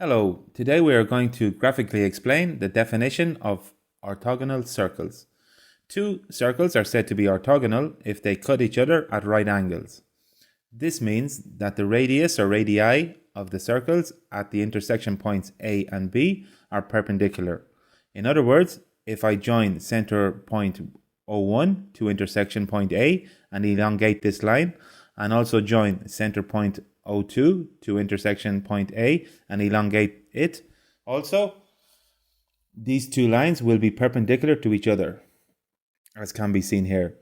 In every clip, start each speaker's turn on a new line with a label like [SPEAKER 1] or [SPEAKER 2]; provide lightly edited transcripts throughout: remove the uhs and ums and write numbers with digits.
[SPEAKER 1] Hello, today we are going to graphically explain the definition of orthogonal circles. Two circles are said to be orthogonal if they cut each other at right angles. This means that the radius or radii of the circles at the intersection points A and B are perpendicular. In other words, if I join center point O1 to intersection point A and elongate this line, and also join center point O2 to intersection point A and elongate it. Also, these two lines will be perpendicular to each other, as can be seen here.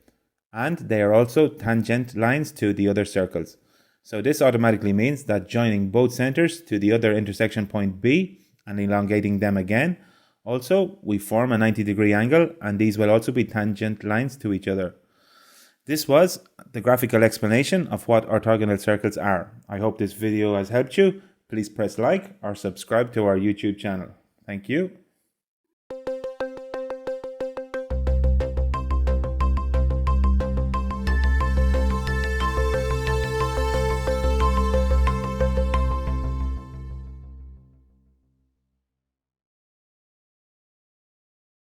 [SPEAKER 1] And they are also tangent lines to the other circles. So this automatically means that joining both centers to the other intersection point B and elongating them again, also we form a 90-degree angle, and these will also be tangent lines to each other. This was the graphical explanation of what orthogonal circles are. I hope this video has helped you. Please press like or subscribe to our YouTube channel. Thank you.